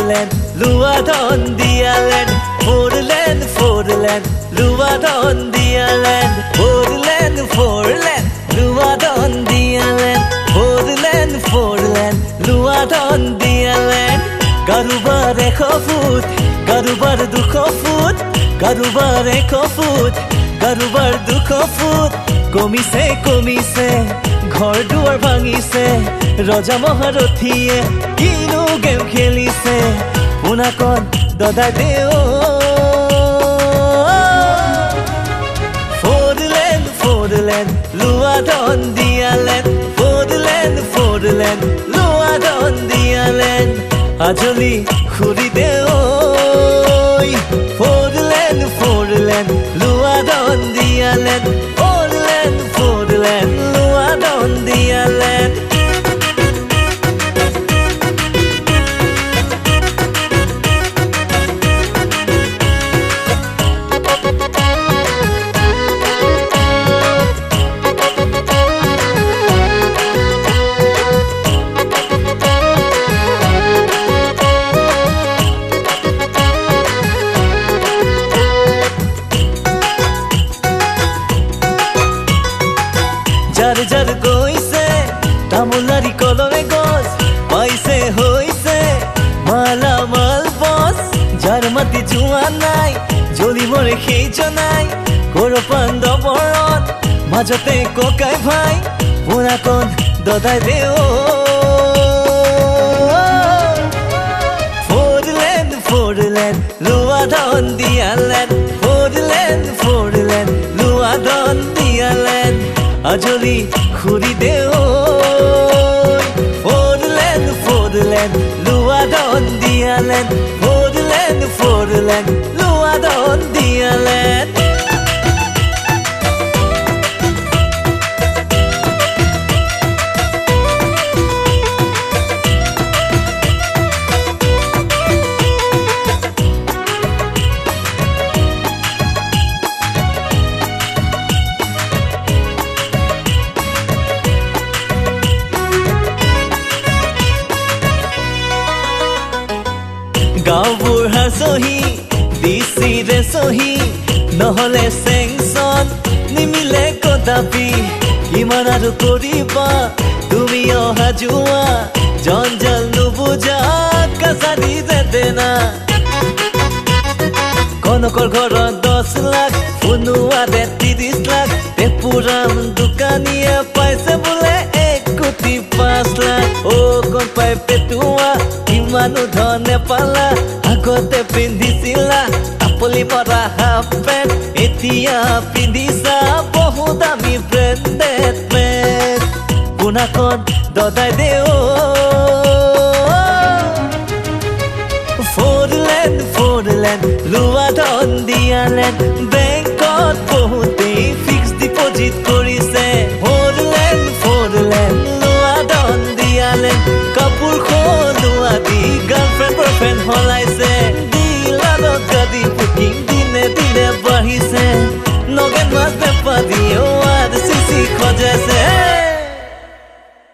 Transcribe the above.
Foreland, Luadon Dialand, Foreland, Luadon Dialand, Foreland, Luadon Dialand, Foreland, Luadon Dialand. Garubar ekofut, garubar dukofut, garubar ekofut, garubar dukofut. কমিছে ঘৰ দুৱাৰ ভাঙিছে ৰজা মহাৰথীয়ে কিনো game খেলিছে পুনাকন দদাই দেও Foreland, Luadon Dialand, Foreland, Luadon Dialand. আজলি খুৰি দেও Foreland, Luadon Dialand, Foreland, Luadon Dialand. যাৰ গৈছে তামোলাৰি কলমে গছ পাইছে হইছে মালামাল বস যাৰ মাটি জোৱা নাই জ্বলি মৰে সেই জনাই কৰপান্দ বৰত মাজতে ককাই ভাই পুৰাকন দদাই দেও Foreland, Luadon Dialand, Foreland, Luadon Dialand. আজলি খুৰি দেও Foreland, Luadon Dialand, Foreland, Luadon Dialand. গাঁওবোৰ হাঁচহি ডিচিৰে চহি নহলে চেংচন নিমিলে কদাপি কিমান আৰু কৰিবা তুমি অহা যোৱা জঞ্জাল নুবুজা কাছাৰী যেতেনা কনকৰ ঘৰত 10 লাখ শুনোৱাতে 30 লাখ পুৰাম দোকানীয়ে পাইছে বোলে 1 কোটি 5 লাখ অ কোন পাই পেটুৱা ইমানো ধনে পালা আগতে পিন্ধিছিলা আপলি মৰা হাফ পেণ্ট এতিয়া পিন্ধিছা বহু দামী ব্ৰেণ্ডেড পেণ্ট পুনাকন দদাই দেও Foreland, Luadon Dialand. বেংকত বহুতেই ফিক্সড ডিপজিট কৰিছে Foreland, Luadon Dialand. কাপোৰ খোলোৱা দি গাৰ্লফ্ৰেণ্ড বয়ফ্ৰেণ্ড হলাইছে দিলানত গাদি